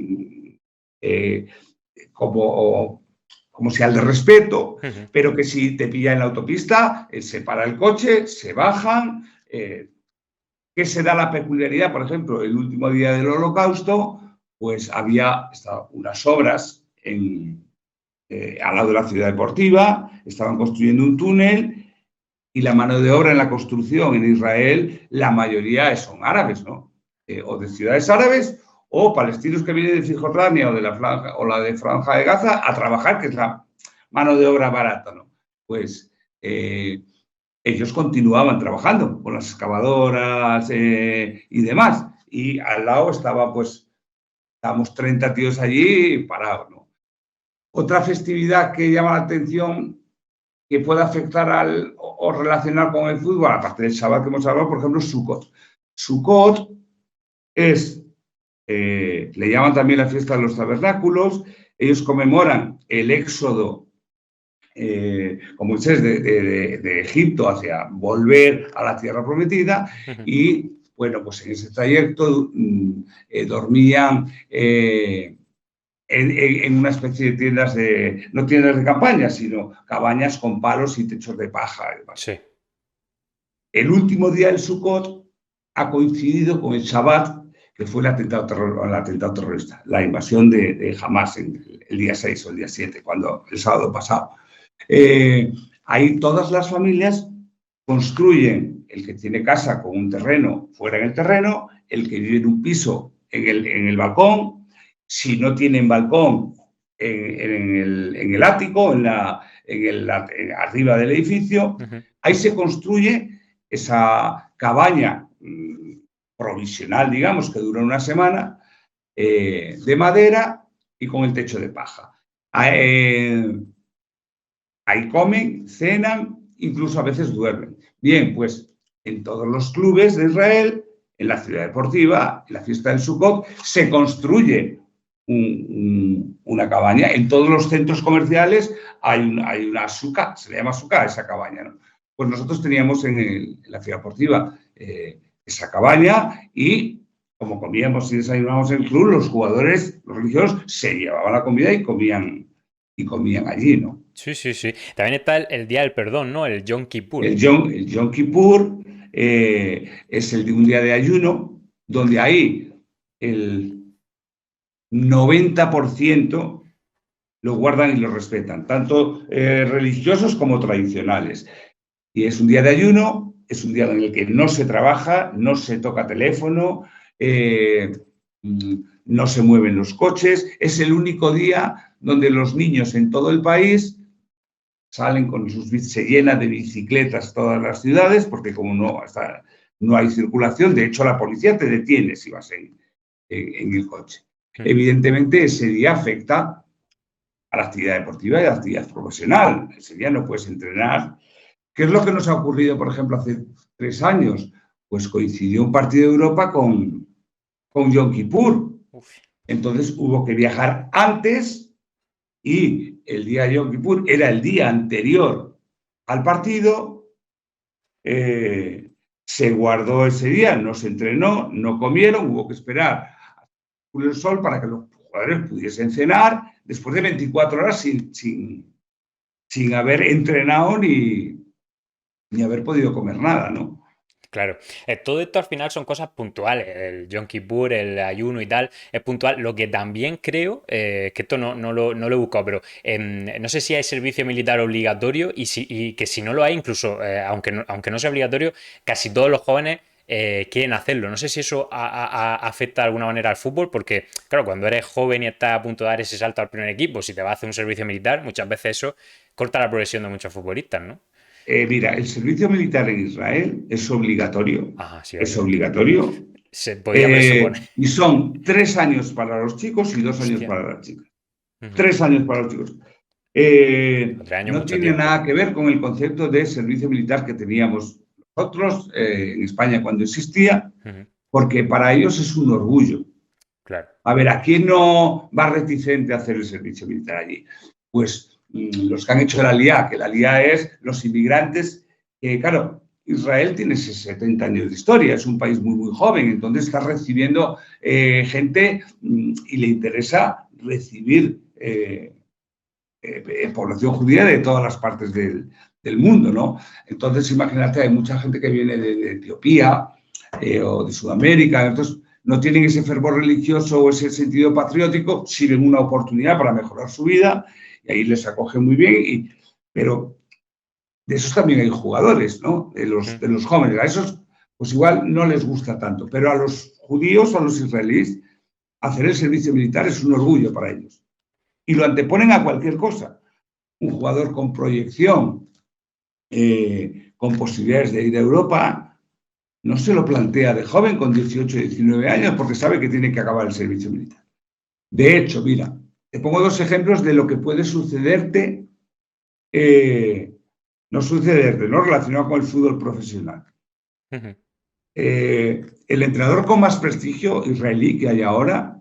como señal de respeto, pero que si te pilla en la autopista, se para el coche, se bajan. ¿Qué se da la peculiaridad? Por ejemplo, el último día del Holocausto, pues había unas obras al lado de la ciudad deportiva, estaban construyendo un túnel y la mano de obra en la construcción en Israel, la mayoría son árabes, ¿no? O de ciudades árabes o palestinos que vienen de Cisjordania o la de Franja de Gaza a trabajar, que es la mano de obra barata, ¿no? Pues ellos continuaban trabajando con las excavadoras y demás. Y al lado estábamos 30 tíos allí parados, ¿no? Otra festividad que llama la atención que puede afectar o relacionar con el fútbol, aparte del Shabbat que hemos hablado, por ejemplo, Sukkot. Sukkot es, le llaman también la fiesta de los tabernáculos, ellos conmemoran el éxodo como Moisés de Egipto hacia volver a la tierra prometida y, bueno, pues en ese trayecto dormían en una especie de tiendas no tiendas de campaña, sino cabañas con palos y techos de paja. Sí. El último día del Sukkot ha coincidido con el Shabbat, que fue el atentado terrorista, la invasión de Hamas el día 6 o el día 7, el sábado pasado. Ahí todas las familias construyen, el que tiene casa con un terreno fuera en el terreno, el que vive en un piso en el balcón, si no tienen balcón en el ático, arriba del edificio. Ahí se construye esa cabaña provisional, digamos, que dura una semana, de madera y con el techo de paja. Ahí comen, cenan, incluso a veces duermen. Bien, pues en todos los clubes de Israel, en la ciudad deportiva, en la fiesta del Sukkot, se construye una cabaña. En todos los centros comerciales hay una sukkah, se le llama sukkah esa cabaña, ¿no? Pues nosotros teníamos en la ciudad deportiva esa cabaña y como comíamos y desayunábamos en el club, los jugadores, los religiosos, se llevaban la comida y comían allí, ¿no? Sí, sí, sí. También está el Día del Perdón, ¿no? El Yom Kippur. El Yom Kippur es un día de ayuno donde ahí el 90% lo guardan y lo respetan, tanto religiosos como tradicionales. Y es un día de ayuno, es un día en el que no se trabaja, no se toca teléfono, eh, no se mueven los coches. Es el único día donde los niños en todo el país salen con se llena de bicicletas todas las ciudades, porque como no hay circulación, de hecho la policía te detiene si vas en el coche. Evidentemente ese día afecta a la actividad deportiva y a la actividad profesional. Ese día no puedes entrenar. ¿Qué es lo que nos ha ocurrido, por ejemplo, hace 3 años? Pues coincidió un partido de Europa con Yom Kippur. Uf. Entonces hubo que viajar antes y el día de Yom Kippur era el día anterior al partido. Se guardó ese día, no se entrenó, no comieron, hubo que esperar por el sol para que los jugadores pudiesen cenar después de 24 horas sin haber entrenado ni haber podido comer nada, ¿no? Claro, todo esto al final son cosas puntuales, el Yom Kippur, el ayuno y tal, es puntual. Lo que también creo, que esto no lo he buscado, pero no sé si hay servicio militar obligatorio y que si no lo hay, incluso aunque no sea obligatorio, casi todos los jóvenes quieren hacerlo. No sé si eso afecta de alguna manera al fútbol, porque claro, cuando eres joven y estás a punto de dar ese salto al primer equipo, si te va a hacer un servicio militar, muchas veces eso corta la progresión de muchos futbolistas, ¿no? Mira, el servicio militar en Israel es obligatorio. Ajá, sí, Es obviamente. obligatorio. Se podía presuponer. Y son 3 años para los chicos y 2 años Hostia. para las chicas. Ujú. 3 años para los chicos. 3 años, No mucho tiene tiempo. nada que ver con el concepto de servicio militar que teníamos nosotros en España cuando existía, Ujú. porque para ellos es un orgullo. Claro. A ver, ¿a quién no va reticente a hacer el servicio militar allí? Pues los que han hecho la LIA, que la LIA es los inmigrantes, claro, Israel tiene 70 años de historia, es un país muy, muy joven, entonces está recibiendo gente y le interesa recibir población judía de todas las partes del mundo, ¿no? Entonces, imagínate, hay mucha gente que viene de Etiopía o de Sudamérica, entonces no tienen ese fervor religioso o ese sentido patriótico, si ven una oportunidad para mejorar su vida y ahí les acoge muy bien, pero de esos también hay jugadores, ¿no? De los jóvenes, a esos pues igual no les gusta tanto, pero a los judíos o a los israelíes hacer el servicio militar es un orgullo para ellos y lo anteponen a cualquier cosa. Un jugador con proyección, con posibilidades de ir a Europa, no se lo plantea de joven con 18 o 19 años porque sabe que tiene que acabar el servicio militar. De hecho, mira, te pongo 2 ejemplos de lo que puede sucederte, no relacionado con el fútbol profesional. Ujú. El entrenador con más prestigio israelí que hay ahora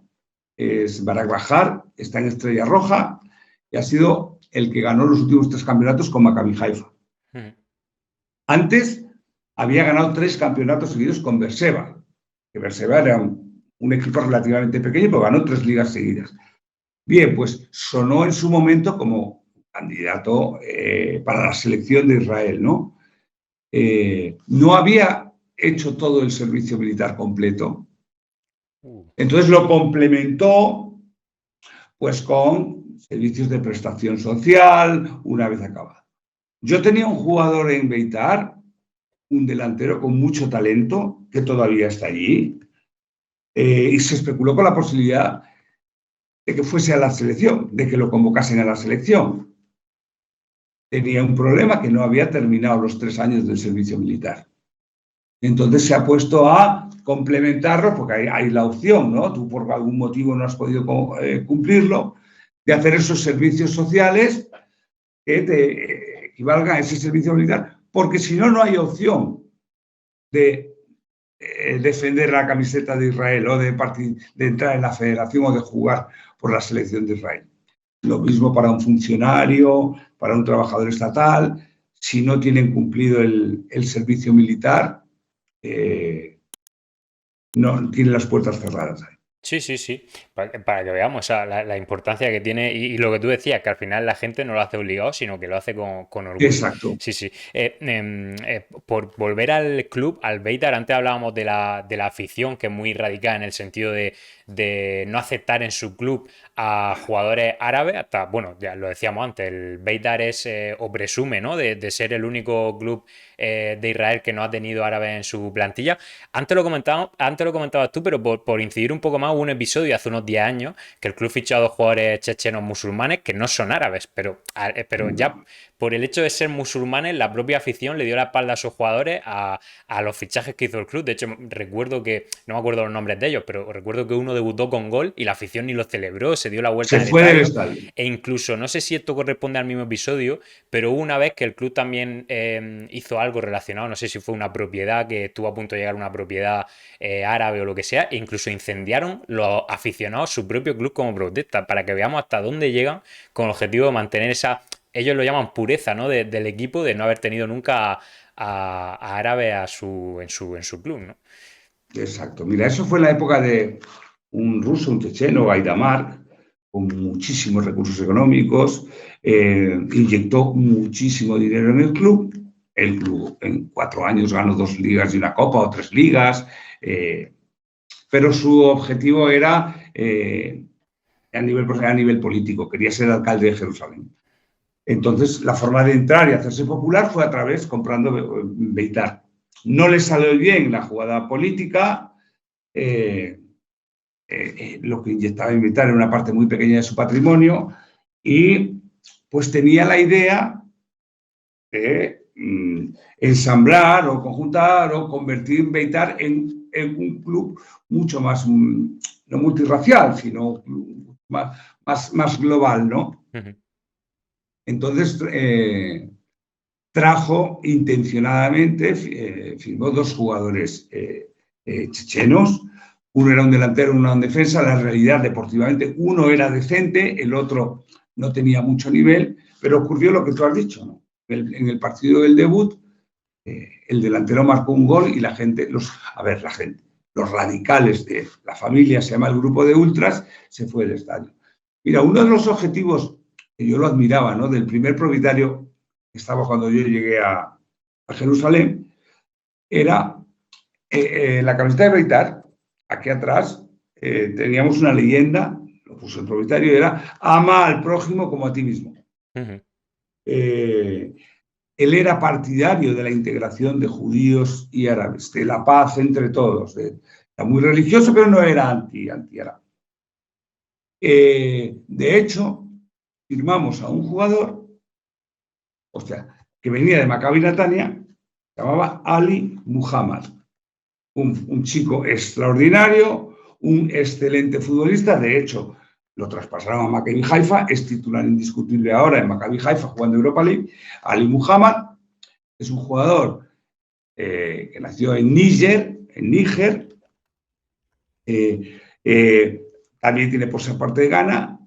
es Barak Bahar, está en Estrella Roja y ha sido el que ganó los últimos 3 campeonatos con Maccabi Haifa. Ujú. Antes había ganado 3 campeonatos seguidos con Berseba, que Berseba era un equipo relativamente pequeño, pero ganó 3 ligas seguidas. Bien, pues sonó en su momento como candidato para la selección de Israel, ¿no? No había hecho todo el servicio militar completo, entonces lo complementó pues con servicios de prestación social una vez acabado. Yo tenía un jugador en Beitar, un delantero con mucho talento, que todavía está allí, y se especuló con la posibilidad de que fuese a la selección, de que lo convocasen a la selección. Tenía un problema, que no había terminado los 3 años del servicio militar. Entonces se ha puesto a complementarlo, porque hay la opción, ¿no? Tú por algún motivo no has podido cumplirlo, de hacer esos servicios sociales que te equivalgan a ese servicio militar, porque si no, no hay opción de defender la camiseta de Israel o de entrar en la federación o de jugar por la selección de Israel. Lo mismo para un funcionario, para un trabajador estatal, si no tienen cumplido el servicio militar, no tienen las puertas cerradas ahí. Sí, sí, sí, para que veamos, o sea, la importancia que tiene y lo que tú decías, que al final la gente no lo hace obligado, sino que lo hace con orgullo. Exacto. Sí, sí. Por volver al club, al Beitar, antes hablábamos de la afición, que es muy radical en el sentido de no aceptar en su club a jugadores árabes, hasta, bueno, ya lo decíamos antes, el Beitar es, o presume, ¿no?, de ser el único club de Israel que no ha tenido árabes en su plantilla. Antes lo comentabas tú, pero por incidir un poco más, hubo un episodio hace unos 10 años que el club fichó a dos jugadores chechenos musulmanes que no son árabes, pero ya por el hecho de ser musulmanes, la propia afición le dio la espalda a esos jugadores a los fichajes que hizo el club. De hecho, recuerdo que, no me acuerdo los nombres de ellos, pero recuerdo que uno debutó con gol y la afición ni lo celebró, se dio la vuelta Se en el fue del estadio. estadio. E incluso, no sé si esto corresponde al mismo episodio, pero hubo una vez que el club también hizo algo relacionado, no sé si fue una propiedad, que estuvo a punto de llegar a una propiedad árabe o lo que sea, e incluso incendiaron los aficionados su propio club como protesta, para que veamos hasta dónde llegan con el objetivo de mantener esa, ellos lo llaman pureza, ¿no?, del equipo, de no haber tenido nunca a árabes en su club, ¿no? Exacto. Mira, eso fue en la época de un ruso, un checheno, Gaidamar, con muchísimos recursos económicos, inyectó muchísimo dinero en el club. El club en 4 años ganó 2 ligas y una copa o 3 ligas, pero su objetivo era a nivel político, quería ser alcalde de Jerusalén. Entonces, la forma de entrar y hacerse popular fue a través comprando Beitar. No le salió bien la jugada política, eh, lo que inyectaba Beitar era una parte muy pequeña de su patrimonio y pues tenía la idea de ensamblar o conjuntar o convertir Beitar en un club mucho más, no multirracial, sino más global, ¿no? Ujú. Entonces, trajo intencionadamente, firmó dos jugadores chechenos. Uno era un delantero, uno era un defensa. La realidad, deportivamente, uno era decente, el otro no tenía mucho nivel, pero ocurrió lo que tú has dicho, ¿no? En el partido del debut, el delantero marcó un gol y la gente, los radicales de la familia, se llama el grupo de ultras, se fue del estadio. Mira, uno de los objetivos que yo lo admiraba, ¿no?, del primer propietario que estaba cuando yo llegué a Jerusalén, era la camiseta de Beitar. Aquí atrás teníamos una leyenda, lo puso el propietario, era ama al prójimo como a ti mismo. Uh-huh. Él era partidario de la integración de judíos y árabes, de la paz entre todos. Era muy religioso, pero no era anti-árabe. De hecho, firmamos a un jugador, o sea, que venía de Maccabi Netanya, se llamaba Ali Muhammad. Un chico extraordinario, un excelente futbolista. De hecho, lo traspasaron a Maccabi Haifa, es titular indiscutible ahora en Maccabi Haifa jugando Europa League. Ali Muhammad es un jugador que nació en Níger, también tiene por parte de Ghana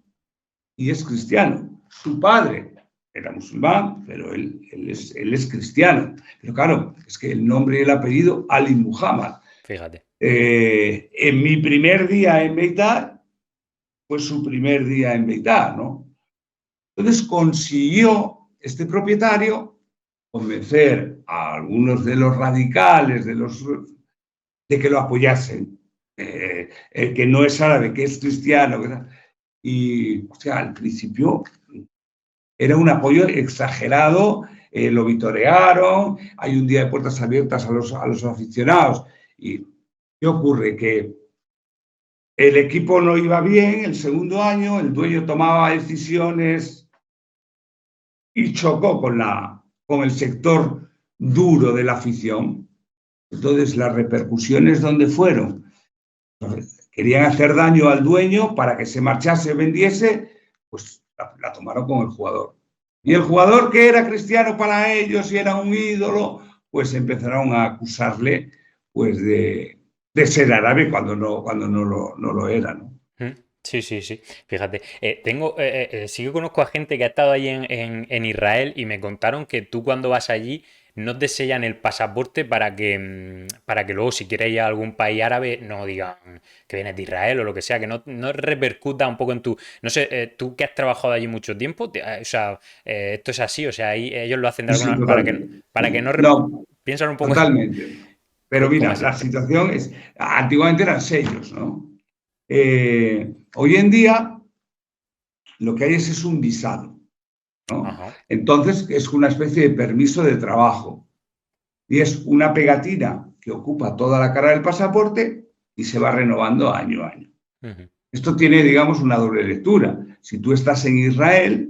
y es cristiano. Su padre era musulmán, pero él es cristiano. Pero claro, es que el nombre y el apellido, Ali Muhammad. Fíjate. En mi primer día en Beitar, fue su primer día en Beitar, ¿no? Entonces consiguió este propietario convencer a algunos de los radicales, de que lo apoyasen. El que no es árabe, que es cristiano. Y, o sea, al principio era un apoyo exagerado, lo vitorearon, hay un día de puertas abiertas a los aficionados. ¿Y qué ocurre? Que el equipo no iba bien el segundo año, el dueño tomaba decisiones y chocó con el sector duro de la afición. Entonces, las repercusiones, ¿dónde fueron? Querían hacer daño al dueño para que se marchase, vendiese, pues la tomaron con el jugador. Y el jugador, que era cristiano para ellos y era un ídolo, pues empezaron a acusarle pues de ser árabe cuando no lo era, ¿no? Sí, sí, sí. Fíjate, sí que conozco a gente que ha estado ahí en Israel y me contaron que tú cuando vas allí no te sellan el pasaporte para que luego si quieres ir a algún país árabe no digan que vienes de Israel o lo que sea, que no repercuta un poco en tu... No sé, tú que has trabajado allí mucho tiempo, o sea, esto es así, o sea, ahí ellos lo hacen de Sí, sí, alguna... totalmente. Para que no... No, Piensan un poco totalmente. Pero cómo mira, es la esto. situación es, antiguamente eran sellos, ¿no? Hoy en día lo que hay es un visado, ¿no? Ajá. Entonces es una especie de permiso de trabajo y es una pegatina que ocupa toda la cara del pasaporte y se va renovando año a año. Ujú. Esto tiene, digamos, una doble lectura. Si tú estás en Israel,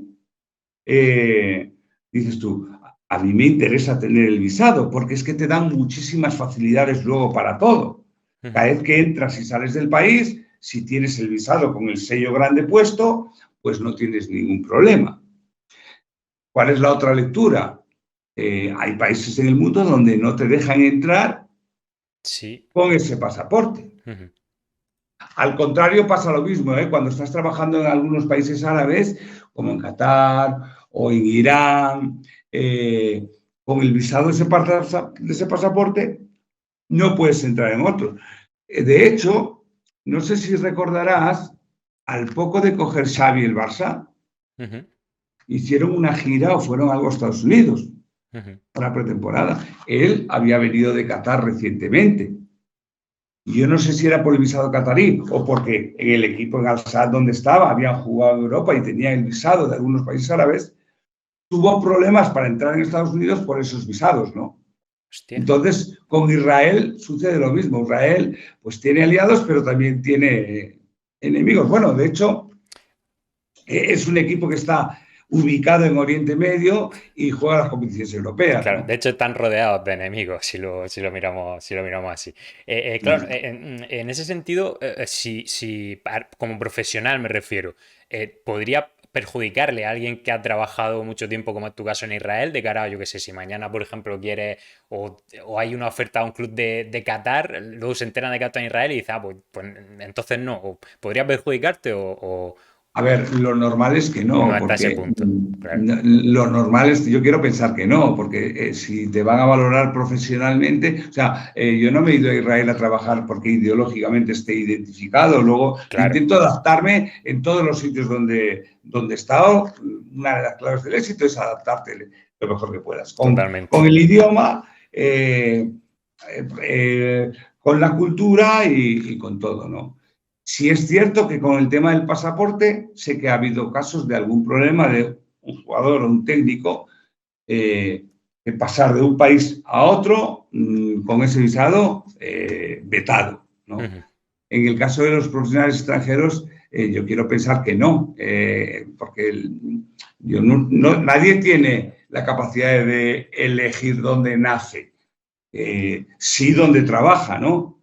dices tú, a mí me interesa tener el visado porque es que te dan muchísimas facilidades luego para todo. Ujú. Cada vez que entras y sales del país, si tienes el visado con el sello grande puesto, pues no tienes ningún problema. ¿Cuál es la otra lectura? Hay países en el mundo donde no te dejan entrar Sí. con ese pasaporte. Ujú. Al contrario, pasa lo mismo, ¿eh? Cuando estás trabajando en algunos países árabes, como en Qatar o en Irán, con el visado de ese pasaporte, no puedes entrar en otro. De hecho, no sé si recordarás, al poco de coger Xavi el Barça, Ujú. hicieron una gira o fueron algo a Estados Unidos Ujú. para pretemporada. Él había venido de Qatar recientemente. Y yo no sé si era por el visado catarí o porque en el equipo en Al-Sadd donde estaba habían jugado en Europa y tenían el visado de algunos países árabes, tuvo problemas para entrar en Estados Unidos por esos visados, ¿no? Hostia. Entonces, con Israel sucede lo mismo. Israel, pues tiene aliados, pero también tiene enemigos. Bueno, de hecho, es un equipo que está ubicado en Oriente Medio y juega las competiciones europeas, Claro, de ¿no? hecho están rodeados de enemigos, si lo miramos así. Claro, en ese sentido, como profesional me refiero, ¿podría perjudicarle a alguien que ha trabajado mucho tiempo, como es tu caso en Israel, de cara a, yo qué sé, si mañana, por ejemplo, quiere o hay una oferta a un club de Qatar, luego se enteran de que está en Israel y dice, pues entonces no, o podría perjudicarte A ver, lo normal es que o no no, hasta ese porque punto? Claro, lo normal es, yo quiero pensar que no, porque si te van a valorar profesionalmente, o sea, yo no me he ido a Israel a trabajar porque ideológicamente esté identificado, luego claro, intento adaptarme en todos los sitios donde he estado. Una de las claves del éxito es adaptarte lo mejor que puedas, con totalmente. el idioma, con la cultura y con todo, ¿no? Sí es cierto que con el tema del pasaporte sé que ha habido casos de algún problema de un jugador o un técnico que pasar de un país a otro con ese visado vetado, ¿no? Ujú. En el caso de los profesionales extranjeros, yo quiero pensar que no, porque nadie tiene la capacidad de elegir dónde nace, sí dónde trabaja, ¿no?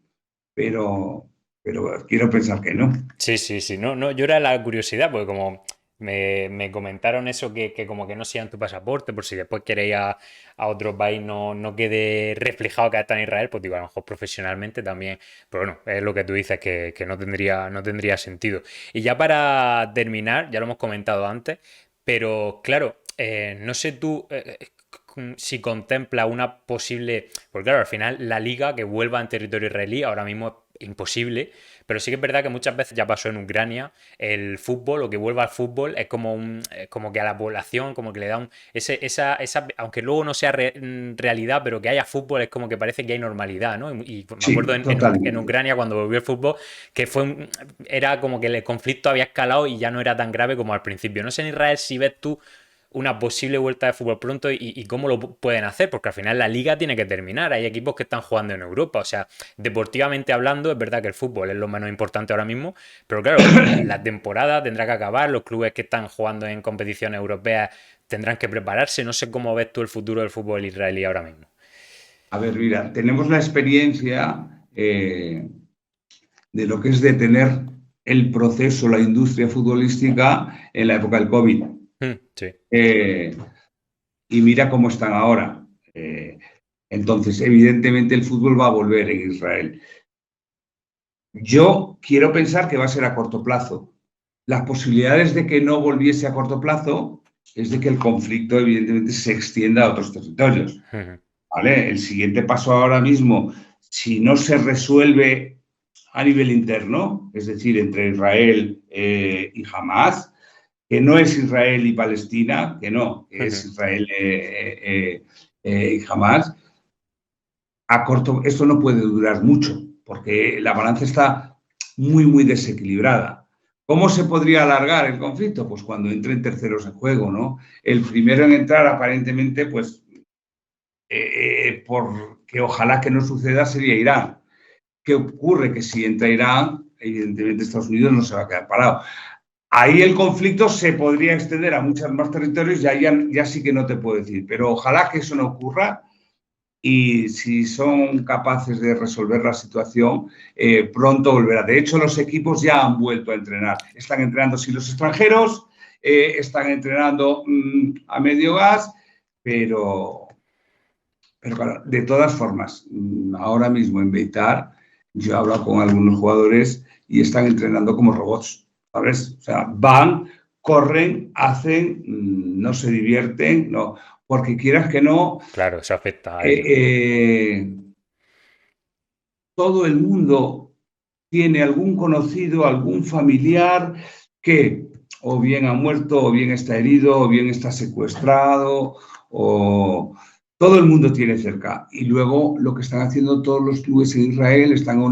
Pero, pero quiero pensar que no. Sí, sí, sí. No, no, yo era la curiosidad, porque como me comentaron eso, que como que no sea en tu pasaporte, por si después quieres ir a otro país no quede reflejado que está en Israel, pues digo, a lo mejor profesionalmente también. Pero bueno, es lo que tú dices, que no tendría sentido. Y ya para terminar, ya lo hemos comentado antes, pero claro, no sé tú si contempla una posible. Porque claro, al final la liga que vuelva en territorio israelí ahora mismo es imposible. Pero sí que es verdad que muchas veces ya pasó en Ucrania, el fútbol, o que vuelva al fútbol, es como que a la población, como que le da aunque luego no sea realidad, pero que haya fútbol es como que parece que hay normalidad, ¿no? Y me acuerdo Sí, en totalmente. Ucrania cuando volvió el fútbol, que era como que el conflicto había escalado y ya no era tan grave como al principio. No sé en Israel si ves tú una posible vuelta de fútbol pronto y cómo lo pueden hacer, porque al final la liga tiene que terminar, hay equipos que están jugando en Europa, o sea, deportivamente hablando, es verdad que el fútbol es lo menos importante ahora mismo, pero claro, la temporada tendrá que acabar, los clubes que están jugando en competiciones europeas tendrán que prepararse, no sé cómo ves tú el futuro del fútbol israelí ahora mismo. A ver, mira, tenemos la experiencia de lo que es de tener el proceso, la industria futbolística en la época del COVID. Sí. Eh, y mira cómo están ahora. Entonces, evidentemente el fútbol va a volver en Israel. Yo quiero pensar que va a ser a corto plazo. Las posibilidades de que no volviese a corto plazo es de que el conflicto evidentemente se extienda a otros territorios. ¿vale? El siguiente paso ahora mismo, si no se resuelve a nivel interno, es decir, entre Israel y Hamas, que no es Israel y Palestina, que no, que es Israel y Hamas, a corto, esto no puede durar mucho, porque la balanza está muy, muy desequilibrada. ¿Cómo se podría alargar el conflicto? Pues cuando entren terceros en juego, ¿no? El primero en entrar, aparentemente, pues, porque ojalá que no suceda, sería Irán. ¿Qué ocurre? Que si entra Irán, evidentemente Estados Unidos no se va a quedar parado. Ahí el conflicto se podría extender a muchos más territorios y ahí ya sí que no te puedo decir. Pero ojalá que eso no ocurra y si son capaces de resolver la situación, pronto volverá. De hecho, los equipos ya han vuelto a entrenar. Están entrenando sin los extranjeros, están entrenando a medio gas, pero claro, de todas formas, ahora mismo en Beitar, yo he hablado con algunos jugadores y están entrenando como robots, ¿sabes? O sea, van, corren, hacen, no se divierten, no, porque quieras que no, Claro, eso afecta a eh, ellos. eh, todo el mundo tiene algún conocido, algún familiar que o bien ha muerto, o bien está herido, o bien está secuestrado, o todo el mundo tiene cerca. Y luego lo que están haciendo todos los clubes en Israel, están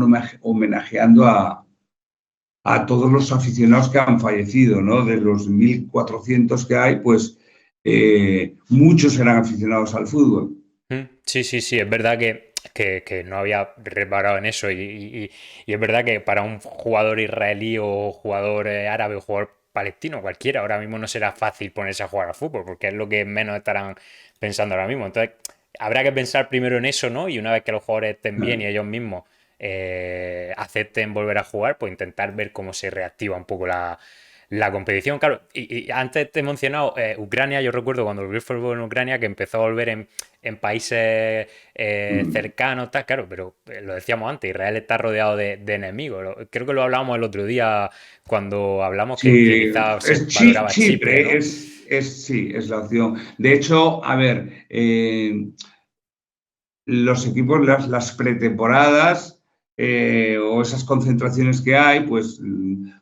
homenajeando a todos los aficionados que han fallecido, ¿no? De los 1.400 que hay, pues muchos eran aficionados al fútbol. Sí, sí, sí, es verdad que no había reparado en eso y es verdad que para un jugador israelí o jugador árabe o jugador palestino, cualquiera, ahora mismo no será fácil ponerse a jugar al fútbol porque es lo que menos estarán pensando ahora mismo. Entonces, habrá que pensar primero en eso, ¿no? Y una vez que los jugadores estén bien y ellos mismos acepten volver a jugar, pues intentar ver cómo se reactiva un poco la competición. Claro, y antes te he mencionado Ucrania, yo recuerdo cuando volvió el fútbol en Ucrania que empezó a volver en países cercanos, tal, claro, pero lo decíamos antes, Israel está rodeado de enemigos. Creo que lo hablábamos el otro día cuando hablamos que Sí, quizás se es valoraba Chipre, Chipre, ¿no? sí, es la opción. De hecho, a ver, los equipos, las pretemporadas o esas concentraciones que hay, pues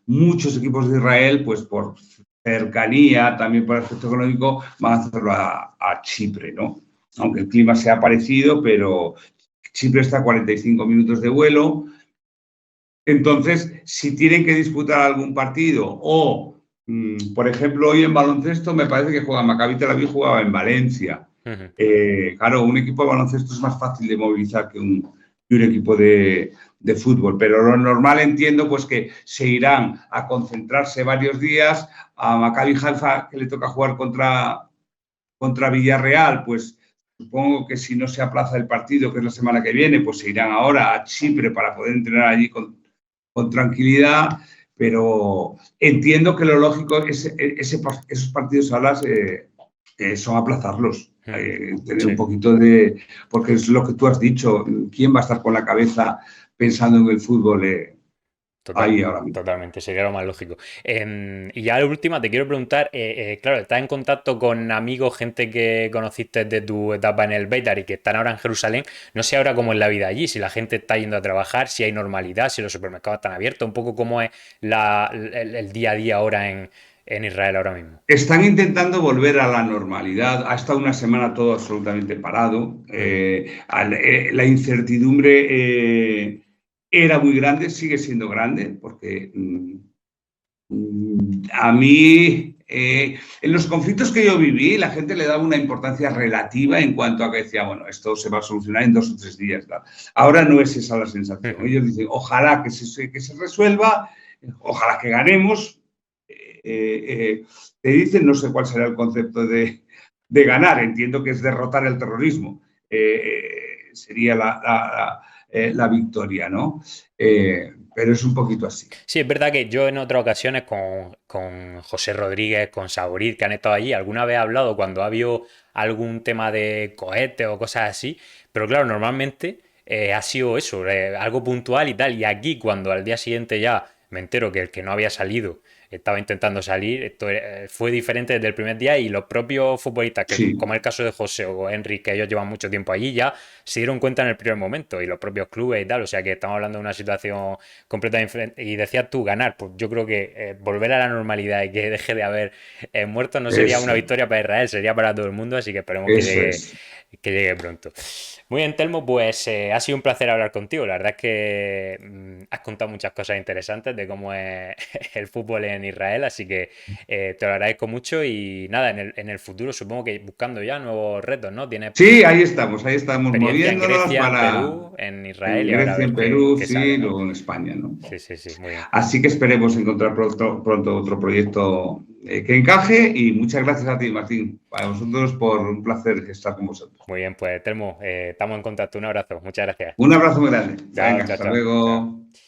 muchos equipos de Israel, pues por cercanía, también por aspecto económico, van a hacerlo a Chipre, ¿no? Aunque el clima sea parecido, pero Chipre está a 45 minutos de vuelo. Entonces, si tienen que disputar algún partido o, por ejemplo, hoy en baloncesto me parece que juega Maccabi Tel Aviv, jugaba en Valencia. Ujú. Claro, un equipo de baloncesto es más fácil de movilizar que un equipo de fútbol, pero lo normal entiendo pues que se irán a concentrarse varios días. A Maccabi Haifa, que le toca jugar contra Villarreal, pues supongo que si no se aplaza el partido, que es la semana que viene, pues se irán ahora a Chipre para poder entrenar allí con tranquilidad, pero entiendo que lo lógico es esos partidos ahora son aplazarlos. Tener un Sí. poquito de. Porque es lo que tú has dicho, ¿quién va a estar con la cabeza pensando en el fútbol ahí ahora mismo? Totalmente, sería lo más lógico. Y ya la última, te quiero preguntar, claro, ¿estás en contacto con amigos, gente que conociste de tu etapa en el Beitar y que están ahora en Jerusalén? No sé ahora cómo es la vida allí, si la gente está yendo a trabajar, si hay normalidad, si los supermercados están abiertos, un poco cómo es el día a día ahora en Israel ahora mismo. Están intentando volver a la normalidad. Ha estado una semana todo absolutamente parado. Ujú. La incertidumbre era muy grande, sigue siendo grande, porque a mí, en los conflictos que yo viví, la gente le daba una importancia relativa en cuanto a que decía, bueno, esto se va a solucionar en 2 o 3 días. ¿No? Ahora no es esa la sensación. Ujú. Ellos dicen, ojalá que se resuelva, ojalá que ganemos. Te dicen, no sé cuál será el concepto de ganar, entiendo que es derrotar el terrorismo. Sería la victoria, ¿no? Pero es un poquito así. Sí, es verdad que yo en otras ocasiones con José Rodríguez, con Saborit, que han estado allí, alguna vez he hablado cuando ha habido algún tema de cohetes o cosas así, pero claro, normalmente ha sido eso, algo puntual y tal, y aquí cuando al día siguiente ya me entero que el que no había salido estaba intentando salir, esto fue diferente desde el primer día y los propios futbolistas, que Sí, como el caso de José o Enrique, que ellos llevan mucho tiempo allí, ya se dieron cuenta en el primer momento y los propios clubes y tal, o sea que estamos hablando de una situación completamente diferente. Y decías tú, ganar, pues yo creo que volver a la normalidad y que deje de haber muertos no sería una eso, victoria para Israel, sería para todo el mundo, así que esperemos eso es. que llegue pronto. Muy bien, Telmo, pues ha sido un placer hablar contigo. La verdad es que has contado muchas cosas interesantes de cómo es el fútbol en Israel, así que te lo agradezco mucho y nada, en el futuro supongo que buscando ya nuevos retos, ¿no? Tienes Sí, ahí estamos experiencia en moviéndonos Grecia, en para Perú, en Israel en y ahora a Grecia, ver en Perú, qué sale, sí, ¿no? luego en España, ¿no? Sí, sí, sí, muy bien. Así que esperemos encontrar pronto otro proyecto que encaje y muchas gracias a ti, Martín. Para vosotros por un placer estar con vosotros. Muy bien, pues Telmo, estamos en contacto. Un abrazo. Muchas gracias. Un abrazo muy grande. Chao, Venga, chao, hasta chao. Chao. luego.